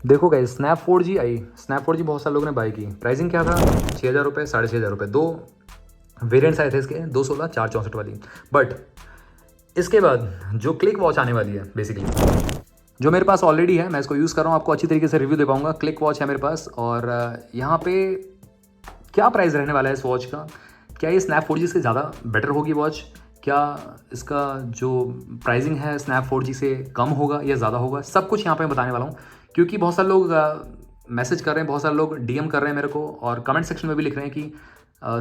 देखो guys, snap 4G आई। Snap 4G बहुत सारे लोगों ने बाई की। प्राइसिंग क्या था? 6,000 रुपये, 6,500 रुपये। दो वेरिएंट्स आए थे इसके, 216, 464 वाली। बट इसके बाद जो क्लिक वॉच आने वाली है बेसिकली, जो मेरे पास ऑलरेडी है, मैं इसको यूज़ कर रहा हूँ, आपको अच्छी तरीके से रिव्यू दे पाऊंगा। क्लिक वॉच है मेरे पास, और यहाँ पे क्या प्राइस रहने वाला है इस वॉच का? क्या ये स्नैप 4G से ज़्यादा बेटर होगी वॉच? क्या इसका जो प्राइसिंग है स्नैप 4G से कम होगा या ज़्यादा होगा? सब कुछ यहाँ पे मैं बताने वाला हूँ, क्योंकि बहुत सारे लोग मैसेज कर रहे हैं, बहुत सारे लोग डीएम कर रहे हैं मेरे को, और कमेंट सेक्शन में भी लिख रहे हैं कि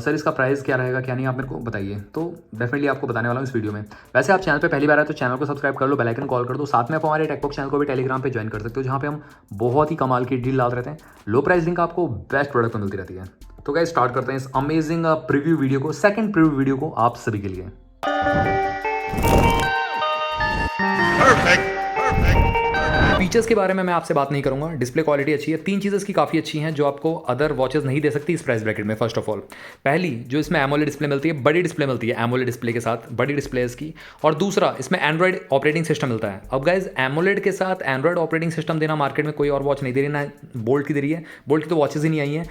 सर इसका प्राइस क्या रहेगा क्या नहीं, आप मेरे को बताइए। तो डेफिनेटली आपको बताने वाला हूँ इस वीडियो में। वैसे आप चैनल पे पहली बार आए तो चैनल को सब्सक्राइब कर लो, बेल आइकन कॉल कर दो। साथ में आप हमारे टेकबॉक्स चैनल को भी टेलीग्राम पे ज्वाइन कर सकते हो, जहाँ पे हम बहुत ही कमाल की डील डाल रहते हैं। लो प्राइस लिंक आपको बेस्ट प्रोडक्ट में मिलती रहती है। तो गाइस स्टार्ट करते हैं इस अमेजिंग प्रीव्यू वीडियो को, सेकंड प्रीव्यू वीडियो को आप सभी के लिए। फीचर्स के बारे में मैं आपसे बात नहीं करूंगा। डिस्प्ले क्वालिटी अच्छी है, 3 चीज़ें इसकी काफ़ी अच्छी हैं जो आपको अदर वॉचेस नहीं दे सकती इस प्राइस ब्रैकेट में। फर्स्ट ऑफ ऑल, पहली जो इसमें एमोलेड डिस्प्ले मिलती है, बड़ी डिस्प्ले मिलती है एमोलेड डिस्प्ले के साथ, बड़ी डिस्प्ले इसकी। और दूसरा, इसमें एंड्रॉइड ऑपरेटिंग सिस्टम मिलता है। अब गाइज, एमोलेड के साथ एंड्रॉइड ऑपरेटिंग सिस्टम देना मार्केट में कोई और वॉच नहीं दे रही, ना बोल्ट की दे रही है। बोल्ट की तो वॉचेज ही नहीं आई हैं।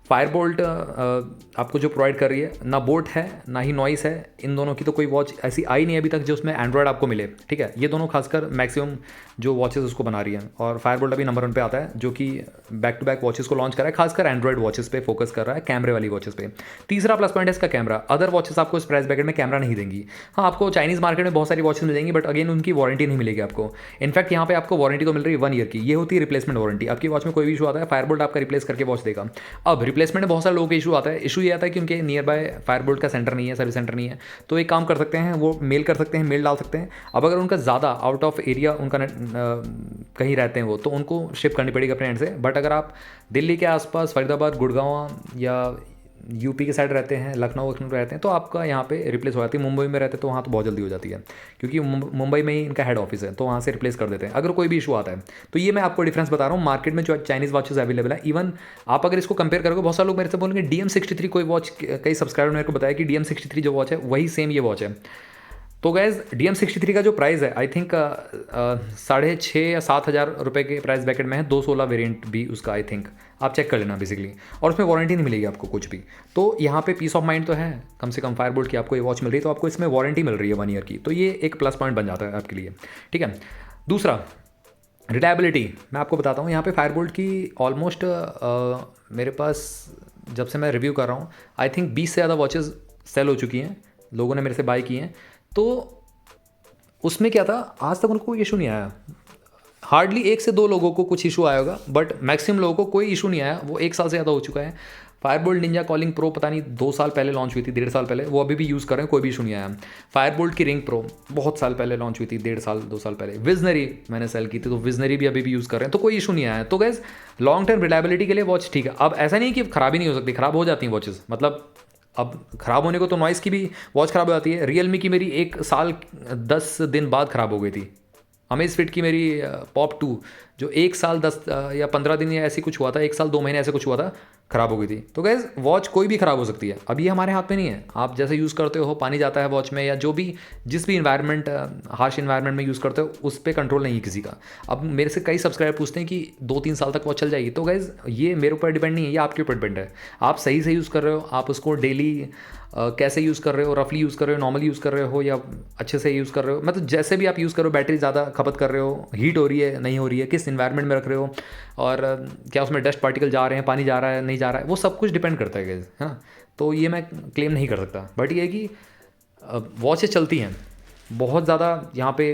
फायरबोल्ट आपको जो प्रोवाइड कर रही है, ना बोट है ना ही नॉइस है। इन दोनों की तो कोई वॉच ऐसी आई नहीं अभी तक जो उसमें एंड्रॉयड आपको मिले। ठीक है, ये दोनों खासकर मैक्सिमम जो वॉचेस उसको बना रही हैं। और फायरबोल्ट अभी नंबर 1 पे आता है, जो कि बैक टू बैक वॉचेस को लॉन्च कर रहा है, खासकर एंड्रॉयड वॉचेस पे फोकस कर रहा है, कैमरे वाली वॉचेस पे। तीसरा प्लस पॉइंट है इसका कैमरा। अदर वॉचेस आपको इस प्राइस ब्रैकेट में कैमरा नहीं देंगी। हाँ, आपको चाइनीज़ मार्केट में बहुत सारी वॉचेस मिल जाएंगी, बट अगेन उनकी वारंटी नहीं मिलेगी आपको। इनफैक्ट यहाँ पे आपको वारंटी तो मिल रही है 1 ईयर की। ये होती है रिप्लेसमेंट वारंटी। आपकी वॉच में कोई भी इशू आता है, फायरबोल्ट आपका रिप्लेस करके वॉच देगा। अब रिप्लेसमेंट में बहुत सारे लोगों के इशू आता है। इशू ये आता है कि उनके नियर बाय फायरबोल्ट का सेंटर नहीं है, सर्विस सेंटर नहीं है। तो एक काम कर सकते हैं, वो मेल कर सकते हैं, मेल डाल सकते हैं। अब अगर उनका ज़्यादा आउट ऑफ एरिया उनका कहीं रहते हैं वो, तो उनको शिप करनी पड़ेगी अपने एंड से। बट अगर आप दिल्ली के आसपास, फरीदाबाद, गुड़गांव या यूपी के साइड रहते हैं, लखनऊ रहते हैं, तो आपका यहाँ पे रिप्लेस हो जाती है। मुंबई में रहते हैं तो वहाँ तो बहुत जल्दी हो जाती है, क्योंकि मुंबई में ही इनका हेड ऑफिस है, तो वहाँ से रिप्लेस कर देते हैं अगर कोई भी इशू आता है। तो ये मैं आपको डिफरेंस बता रहा हूँ मार्केट में जो चाइनीज़ वॉचेस अवेलेबल है। इवन आप अगर इसको कंपेयर करोगे, बहुत सारे लोग मेरे से बोलेंगे DM63 कोई वॉच, कई सब्सक्राइबर ने मेरे को बताया कि DM63 जो वॉच है वही सेम ये वॉच है। तो गैज़, DM63 का जो प्राइस है, आई थिंक 6,500 या 7,000 रुपये के प्राइस ब्रैकेट में है। 216 वेरिएंट भी उसका, आई थिंक आप चेक कर लेना बेसिकली। और उसमें वारंटी नहीं मिलेगी आपको कुछ भी। तो यहाँ पे पीस ऑफ माइंड तो है, कम से कम फायरबोल्ट की आपको ये वॉच मिल रही है, तो आपको इसमें वारंटी मिल रही है 1 ईयर की। तो ये एक प्लस पॉइंट बन जाता है आपके लिए। ठीक है, दूसरा रिलायबिलिटी मैं आपको बताता हूँ। यहाँ पे फायरबोल्ट की ऑलमोस्ट मेरे पास जब से मैं रिव्यू कर रहा हूँ, आई थिंक 20 से ज़्यादा वॉचेस सेल हो चुकी हैं, लोगों ने मेरे से बाय की हैं। तो उसमें क्या था, आज तक उनको कोई इशू नहीं आया। हार्डली 1 से 2 लोगों को कुछ इशू आया होगा, बट मैक्सिमम लोगों को कोई इशू नहीं आया। वो 1 साल से ज़्यादा हो चुका है। फायरबोल्ट निंजा कॉलिंग प्रो पता नहीं 2 साल पहले लॉन्च हुई थी, 1.5 साल पहले, वो अभी भी यूज़ कर रहे हैं, कोई भी इशू नहीं आया। फायरबोल्ट की रिंग प्रो बहुत साल पहले लॉन्च हुई थी, 1.5 साल 2 साल पहले। विजनरी मैंने सेल की थी, तो विजनरी भी अभी भी यूज़ कर रहे हैं, तो कोई इशू नहीं आया। तो गैस, लॉन्ग टर्म रिलायबिलिटी के लिए वॉच ठीक है। अब ऐसा नहीं कि खराबी नहीं हो सकती, खराब हो जाती हैं वॉचेस। मतलब अब ख़राब होने को तो नॉइस की भी वॉच ख़राब हो जाती है। रियलमी की मेरी 1 साल 10 दिन बाद ख़राब हो गई थी। अमेज़फिट की मेरी पॉप 2 जो 1 साल 10 या 15 दिन या ऐसी कुछ हुआ था, 1 साल 2 महीने ऐसे कुछ हुआ था, ख़राब हो गई थी। तो गैस, वॉच कोई भी ख़राब हो सकती है। अब ये हमारे हाथ में नहीं है। आप जैसे यूज़ करते हो, पानी जाता है वॉच में, या जो भी जिस भी इन्वायरमेंट, हार्श इन्वायरमेंट में यूज़ करते हो, उस पर कंट्रोल नहीं है किसी का। अब मेरे से कई सब्सक्राइबर पूछते हैं कि 2-3 साल तक वॉच चल जाएगी। तो गैस, ये मेरे ऊपर डिपेंड नहीं है, ये आपके ऊपर डिपेंड है। आप सही से यूज़ कर रहे हो, आप उसको डेली कैसे यूज़ कर रहे हो, रफली यूज़ कर रहे हो, नॉर्मली यूज़ कर रहे हो, या अच्छे से यूज़ कर रहे हो, मतलब जैसे भी आप यूज़ करो, बैटरी ज़्यादा खपत कर रहे हो, हीट हो रही है नहीं हो रही है, किस इन्वायरमेंट में रख रहे हो, और क्या उसमें डस्ट पार्टिकल जा रहे हैं, पानी जा रहा है नहीं जा रहा है, वो सब कुछ डिपेंड करता है गाइस, है ना। तो ये मैं क्लेम नहीं कर सकता, बट ये है कि वॉचेस चलती हैं बहुत ज़्यादा। यहाँ पे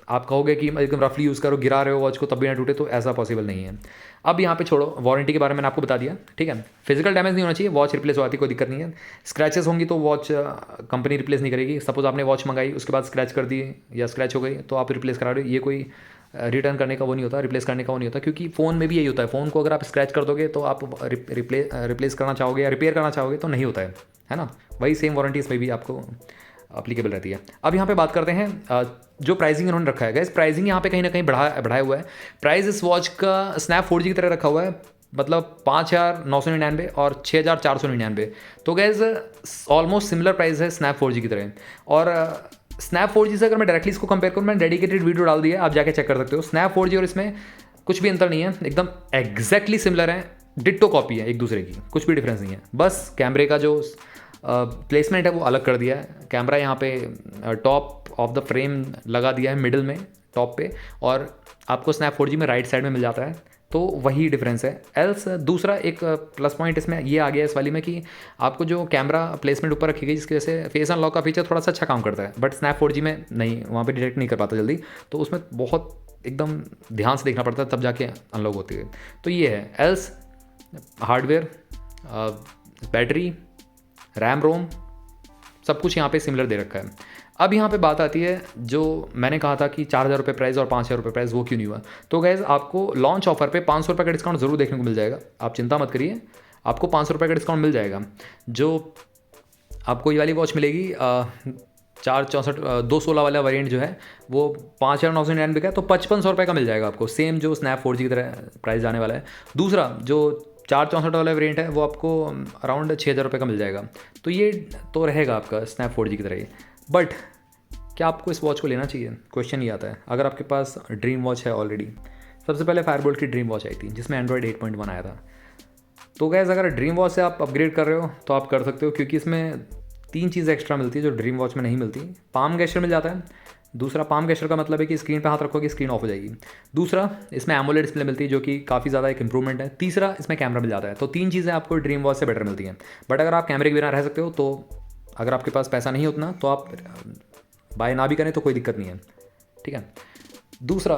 आप कहोगे कि एकदम रफली यूज़ करो, गिरा रहे हो वॉच को तब भी ना टूटे, तो ऐसा पॉसिबल नहीं है। अब यहाँ पे छोड़ो, वारंटी के बारे में मैंने आपको बता दिया। ठीक है, फिजिकल डैमेज नहीं होना चाहिए, वॉच रिप्लेस हो जाती है, कोई दिक्कत नहीं है। स्क्रैचेस होंगी तो वॉच कंपनी रिप्लेस नहीं करेगी। सपोज आपने वॉच मंगाई, उसके बाद स्क्रैच कर दी या स्क्रैच हो गई, तो आप रिप्लेस करा रहे हो। ये कोई रिटर्न करने का वो नहीं होता, रिप्लेस करने का वो नहीं होता, क्योंकि फ़ोन में भी यही होता है। फ़ोन को अगर आप स्क्रैच कर दोगे तो आप रिप्लेस करना चाहोगे या रिपेयर करना चाहोगे तो नहीं होता है ना। वही सेम वारंटी इसमें भी आपको अप्लीकेबल रहती है। अब यहाँ पे बात करते हैं जो प्राइसिंग इन्होंने रखा है। गाइस, प्राइसिंग यहाँ पे कहीं ना कहीं बढ़ाया हुआ है। प्राइस इस वॉच का स्नैप 4G की तरह रखा हुआ है, मतलब 5,999 और 6,499। तो गैस, ऑलमोस्ट सिमिलर प्राइस है स्नैप 4G की तरह। और स्नैप 4G से अगर मैं डायरेक्टली इसको कंपेयर करूँ, मैंने डेडिकेटेड वीडियो डाल दिया है, आप जाके चेक कर सकते हो। स्नैप 4G और इसमें कुछ भी अंतर नहीं है, एकदम एग्जैक्टली सिमिलर है, डिट्टो कॉपी है एक दूसरे की, कुछ भी डिफरेंस नहीं है। बस कैमरे का जो प्लेसमेंट है वो अलग कर दिया है। कैमरा यहाँ पे टॉप ऑफ द फ्रेम लगा दिया है मिडिल में, टॉप पे, और आपको स्नैप 4G में राइट साइड में मिल जाता है, तो वही डिफरेंस है। एल्स दूसरा एक प्लस पॉइंट इसमें ये आ गया इस वाली में कि आपको जो कैमरा प्लेसमेंट ऊपर रखी गई, जिसकी वजह से फेस अनलॉक का फीचर थोड़ा सा अच्छा काम करता है, बट स्नैप 4G में नहीं, वहाँ पे डिटेक्ट नहीं कर पाता जल्दी, तो उसमें बहुत एकदम ध्यान से देखना पड़ता है तब जाके अनलॉक होती है। तो ये है। Else hardware, battery, RAM ROM, सब कुछ यहाँ पे सिमिलर दे रखा है। अब यहाँ पे बात आती है जो मैंने कहा था कि 4,000 रुपये प्राइस और 5,000 रुपये प्राइस, वो क्यों नहीं हुआ। तो गैस आपको लॉन्च ऑफर पे 500 रुपये का डिस्काउंट ज़रूर देखने को मिल जाएगा, आप चिंता मत करिए, आपको 500 रुपये का डिस्काउंट मिल जाएगा। जो आपको ये वाली वॉच मिलेगी 464 216 वाला वेरिएंट जो है वो 5,999 का है, तो 5,500 रुपये का मिल जाएगा आपको, सेम जो स्नैप 4G की तरह प्राइस जाने वाला है। दूसरा जो 464 वाला वेरिएंट है वो आपको अराउंड 6,000 रुपये का मिल जाएगा। तो ये तो रहेगा आपका स्नैप 4G की तरह ही। बट क्या आपको इस वॉच को लेना चाहिए, क्वेश्चन ये आता है। अगर आपके पास ड्रीम वॉच है ऑलरेडी, सबसे पहले फायरबोल्ट की ड्रीम वॉच आई थी जिसमें एंड्रॉयड 8.1 आया था, तो गैस अगर ड्रीम वॉच से आप अपग्रेड कर रहे हो तो आप कर सकते हो, क्योंकि इसमें 3 चीज़ें एक्स्ट्रा मिलती है जो ड्रीम वॉच में नहीं मिलती। पाम गेस्चर मिल जाता है। दूसरा, पाम गेस्चर का मतलब है कि स्क्रीन पे हाथ रखोगे स्क्रीन ऑफ हो जाएगी। दूसरा, इसमें एमोलेड डिस्प्ले मिलती है जो कि काफ़ी ज़्यादा एक इंप्रूवमेंट है। तीसरा, इसमें कैमरा मिल जाता है। तो 3 चीज़ें आपको ड्रीम वॉच से बेटर मिलती हैं। बट अगर आप कैमरे के बिना रह सकते हो, तो अगर आपके पास पैसा नहीं उतना, तो आप बाय ना भी करें तो कोई दिक्कत नहीं है, ठीक है। दूसरा,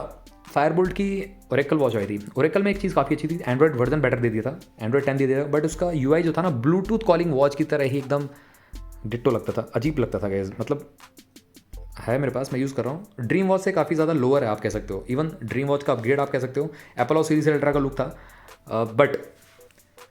फायरबोल्ट की ओरेकल वॉच आई थी। ओरेकल में एक चीज़ काफ़ी अच्छी थी, एंड्रॉयड वर्जन बेटर दे दिया था, एंड्रॉयड 10 दे दिया था, बट उसका यूआई जो था ना, ब्लूटूथ कॉलिंग वॉच की तरह ही एकदम डिट्टो लगता था, अजीब लगता था गैस। मतलब है मेरे पास, मैं यूज़ कर रहा हूँ। ड्रीम वॉच से काफ़ी ज़्यादा लोअर है आप कह सकते हो, इवन ड्रीम वॉच का अपग्रेड आप कह सकते हो। एप्पल और सीरीज अल्ट्रा का लुक था, बट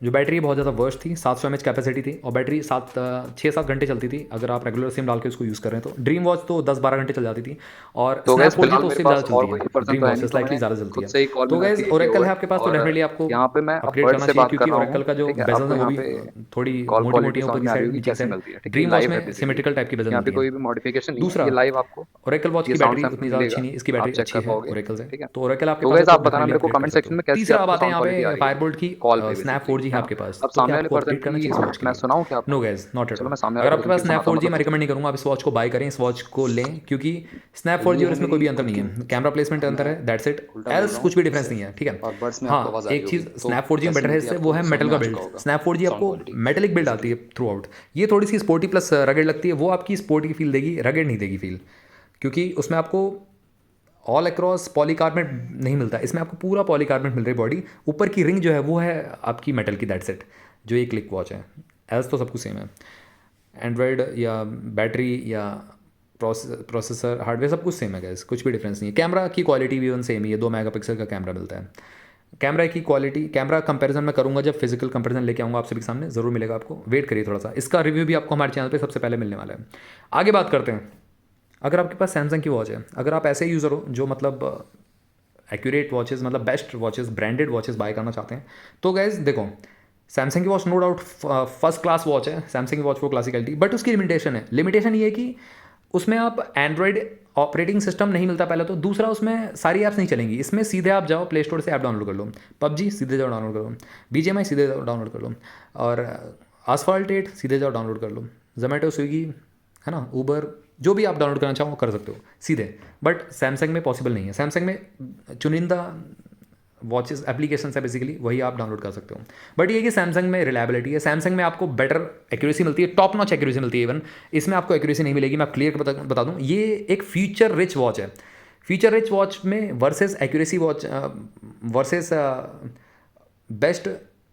जो बैटरी बहुत ज़्यादा वर्स्ट थी, 700 mAh कैपेसिटी थी, और बैटरी 6-7 घंटे चलती थी अगर आप रेगुलर सिम डाल के उसको यूज़ कर रहे हैं। तो ड्रीम वॉच तो 10-12 घंटे चल जाती थी, और तो स्नैप गैस 4G फिलहाल तो मेरे उससे पास ज़्यादा और चलती कोई है, पर्सन ड्रीम तो है वॉच से नहीं, तो स्लाइटली मैंने ज़्यादा चलती खुद है। से ही कॉल तो में गैस करके ओरेकल है और आपके पास, तो और डेफिनेटली आपको यहाँ पे मैं अपग्रेड वर्ड करना से चाहिए, बात कर क्योंकि रहा ओरेकल हूँ, का जो ठीक है। बेजल्स आपको है वो यहाँ भी पे थोड़ी कॉल मोटी मोटी क्वालिटी है समझ ऊपर की में आ रही साइड, होगी नीचे की कैसे साइड। मिलती है, ठीक है। ये ड्रीम वॉच लाइव है में बेसिकली, सिमेट्रिकल टाइप की बेजल यहाँ पे मिलती कोई है। भी मॉडिफिकेशन नहीं है, दूसरा, ये लाइव आपको ओरेकल वॉच ये की साउंड बैटरी सैंपल उतनी ज़्यादा मिलेगा, अच्छी नहीं, इसकी आप बैटरी चेक अच्छी कर है पाओगे, ओरेकल से। ठीक है। तो ओरेकल आपके तो पास है गैस तो आप बताना डेफिनेटली मेरे को अपग्रेड कर कमेंट सकते सेक्शन हो। में कैसी तीसरा, आपको बात है साउंड यहाँ क्वालिटी आ पे रही है। फायरबोल्ट की कॉल पे स्नैप बेसिकली, 4G है है ना। आपके पास, अब तो क्या सामने वाले आपको पर्सन अपडेट करना की चाहिए इस वॉच के मैं लिए? सुनाऊँ क्या नो आपको? गैस, नॉट एट चलो ऑल। मैं सामने अगर वाले आपके पर्सन पास की स्नैप सुनाता हूँ, 4G, मैं मतलब रिकमेंड नहीं करूँगा आप इस वॉच को बाय करें, इस वॉच को लें, क्योंकि स्नैप तो 4G ये और है इसमें कोई मेरी भी अंतर खुद नहीं की है। कैमरा प्लेसमेंट अब अंतर मैं है, दैट्स इट। उल्टा बोल एल्स रहा हूँ कुछ भी डिफरेंस इससे, नहीं है, ठीक है। और बर्ड्स में आपको हाँ, आवाज़ आ रही एक चीज़ होगी, तो स्नैप 4G में कैसी बेटर है मिलती है इससे, वो आपको है समझ मेटल में का आ चुका बिल्ड। होगा स्नैप 4G साउंड आपको क्वालिटी मेटेलिक बिल्ड आती बेसिकली। है थ्रू आउट, ये थोड़ी सी स्पोर्टी प्लस रगड़ लगती है, वो आपकी स्पोर्टी की फील देगी, रगड़ नहीं देगी फील, क्योंकि उसमें आपको ऑल अक्रॉस पॉलीकार्बोनेट नहीं मिलता, इसमें आपको पूरा पॉलीकार्बोनेट मिल रही है बॉडी, ऊपर की रिंग जो है वो है आपकी मेटल की, दैट्स इट। जो ये क्लिक वॉच है, एल्स तो सब कुछ सेम है। एंड्रॉयड या बैटरी या प्रोसेसर हार्डवेयर सब कुछ सेम है गैस, कुछ भी डिफरेंस नहीं है। कैमरा की क्वालिटी भी सेम ही है, 2 मेगापिक्सल का कैमरा मिलता है। कैमरा की क्वालिटी, कैमरा कंपैरिजन मैं करूंगा जब फिजिकल कंपैरिजन लेके आऊँगा आप सभी के सामने, ज़रूर मिलेगा आपको, वेट करिए थोड़ा सा, इसका रिव्यू भी आपको हमारे चैनल पे सबसे पहले मिलने वाला है। आगे बात करते हैं। अगर आपके पास सैमसंग की वॉच है, अगर आप ऐसे यूज़र हो जो मतलब एक्यूरेट वॉचेस, मतलब best watches, branded watches buy करना चाहते हैं, तो गैस देखो, सैमसंग की watch no doubt first class watch है, सैमसंग की वॉच वो क्लासिकलिटी, बट उसकी लिमिटेशन है। लिमिटेशन ये है कि उसमें आप एंड्रॉयड ऑपरेटिंग सिस्टम नहीं मिलता पहले, तो दूसरा उसमें सारी ऐप्स नहीं चलेंगी। इसमें सीधे आप जाओ प्ले स्टोर से ऐप डाउनलोड कर लो, पबजी सीधे जाओ डाउनलोड कर लो, BGMI सीधे जाओ डाउनलोड कर लो, और आसफाल्ट 8 सीधे जाओ डाउनलोड कर लो, जोमेटो, स्विगी, है ना, ऊबर, जो भी आप डाउनलोड करना चाहो कर सकते हो सीधे। बट सैमसंग में पॉसिबल नहीं है, सैमसंग में चुनिंदा वॉचेस एप्लीकेशन है बेसिकली, वही आप डाउनलोड कर सकते हो। बट ये कि सैमसंग में रिलायबिलिटी है, सैमसंग में आपको बेटर एक्यूरेसी मिलती है, टॉप नॉच एक्यूरेसी मिलती है। इवन इसमें आपको एक्यूरेसी नहीं मिलेगी, मैं क्लियर बता दूं, ये एक फीचर रिच वॉच है। फीचर रिच वॉच में versus accuracy watch versus best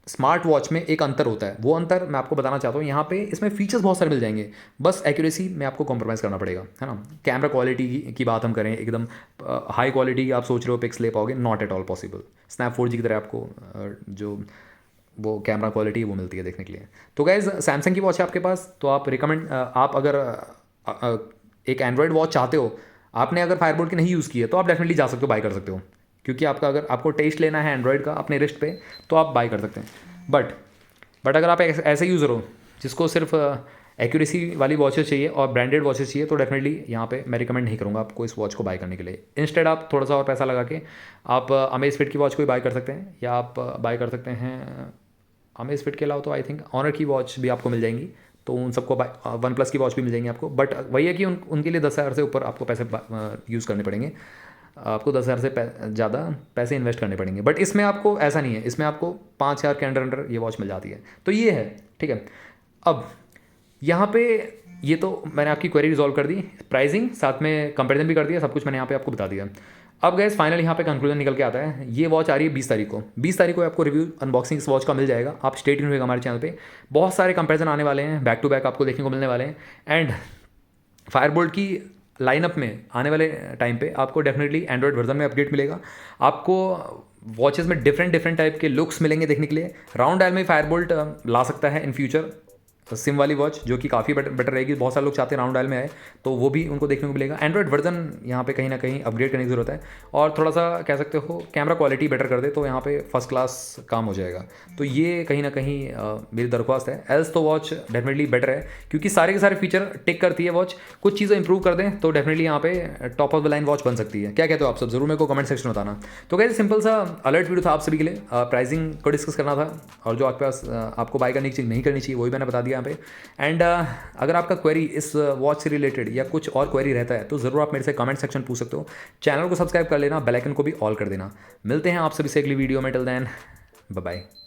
smart watch में एक अंतर होता है, वो अंतर मैं आपको बताना चाहता हूँ। यहाँ पे इसमें फीचर्स बहुत सारे मिल जाएंगे, बस एक्यूरेसी में आपको कॉम्प्रोमाइज़ करना पड़ेगा, है ना। कैमरा क्वालिटी की बात हम करें, एकदम हाई क्वालिटी आप सोच रहे हो पिक्स ले पाओगे, not at all possible. Snap 4G की तरह आपको जो वो कैमरा क्वालिटी वो मिलती है देखने के लिए। तो गाइज सैमसंग की वॉच है आपके पास, तो आप रिकमेंड, आप अगर एक एंड्रॉयड वॉच चाहते हो, आपने अगर फायरबोल्ट की नहीं यूज़ की है, तो आप डेफिनेटली जा सकते हो, बाय कर सकते हो, क्योंकि आपका अगर आपको टेस्ट लेना है एंड्रॉयड का अपने रिस्ट पे, तो आप बाय कर सकते हैं। बट अगर आप ऐसे यूज़र हो जिसको सिर्फ एक्यूरेसी वाली वॉचेस चाहिए और ब्रांडेड वॉचेस चाहिए तो डेफिनेटली यहाँ पे मैं रिकमेंड नहीं करूँगा आपको इस वॉच को बाय करने के लिए। इंस्टेड आप थोड़ा सा और पैसा लगा के आप अमेज़फिट की वॉच को भी बाय कर सकते हैं, या आप बाय कर सकते हैं अमेज़फिट के अलावा तो आई थिंक ऑनर की वॉच भी आपको मिल जाएंगी, तो उन सबको बाय वन प्लस की वॉच भी मिल जाएंगी आपको। बट वही है कि उनके लिए 10,000 से ऊपर आपको पैसे यूज़ करने पड़ेंगे, आपको 10,000 से ज़्यादा पैसे इन्वेस्ट करने पड़ेंगे। बट इसमें आपको ऐसा नहीं है, इसमें आपको 5,000 के अंडर ये वॉच मिल जाती है। तो ये है, ठीक है। अब यहाँ पे ये तो मैंने आपकी क्वेरी रिजॉल्व कर दी, प्राइसिंग साथ में कंपैरिजन भी कर दिया, सब कुछ मैंने यहाँ पे आपको बता दिया। अब गैस फाइनल यहाँ पे कंक्लूजन निकल के आता है, ये वॉच आ रही है 20 तारीख को। 20 तारीख को आपको रिव्यू अनबॉक्सिंग इस वॉच का मिल जाएगा। आप स्टे ट्यून होगा हमारे चैनल पे, बहुत सारे कंपैरिजन आने वाले हैं, बैक टू बैक आपको देखने को मिलने वाले हैं। एंड फायरबोल्ट की लाइनअप में आने वाले टाइम पे आपको डेफिनेटली एंड्रॉयड वर्जन में अपडेट मिलेगा। आपको वॉचेस में डिफरेंट टाइप के लुक्स मिलेंगे देखने के लिए। राउंड डायल में फायरबोल्ट ला सकता है इन फ्यूचर सिम वाली वॉच, जो कि काफ़ी बेटर रहेगी। बहुत सारे लोग चाहते हैं राउंड डायल में आए, तो वो भी उनको देखने को मिलेगा। एंड्रॉयड वर्जन यहाँ पे कहीं ना कहीं अपग्रेड करने की ज़रूरत है, और थोड़ा सा कह सकते हो कैमरा क्वालिटी बेटर कर दे तो यहाँ पे फर्स्ट क्लास काम हो जाएगा। तो ये कहीं ना कहीं मेरी दरख्वास्त है। एल्स तो वॉच डेफिनेटली बेटर है, क्योंकि सारे के सारे फीचर टिक करती है वॉच। कुछ चीज़ें इंप्रूव कर दें तो डेफिनेटली यहाँ पे top of the line watch बन सकती है। क्या कहते हो आप सब, जरूर मेरे को कमेंट सेक्शन में बताना। तो कैसे सिंपल सा अलर्ट वीडियो था आप सभी के लिए, प्राइसिंग को डिस्कस करना था, और जो आपके पास आपको बाय करने की चीज़ नहीं करनी चाहिए वही मैंने बता दिया यहाँ पे। एंड अगर आपका क्वेरी इस वॉच से रिलेटेड या कुछ और क्वेरी रहता है तो ज़रूर आप मेरे से कमेंट सेक्शन पूछ सकते हो। चैनल को सब्सक्राइब कर लेना, बेल आइकन को भी ऑल कर देना। मिलते हैं आप सभी से अगली वीडियो में। Till then bye bye.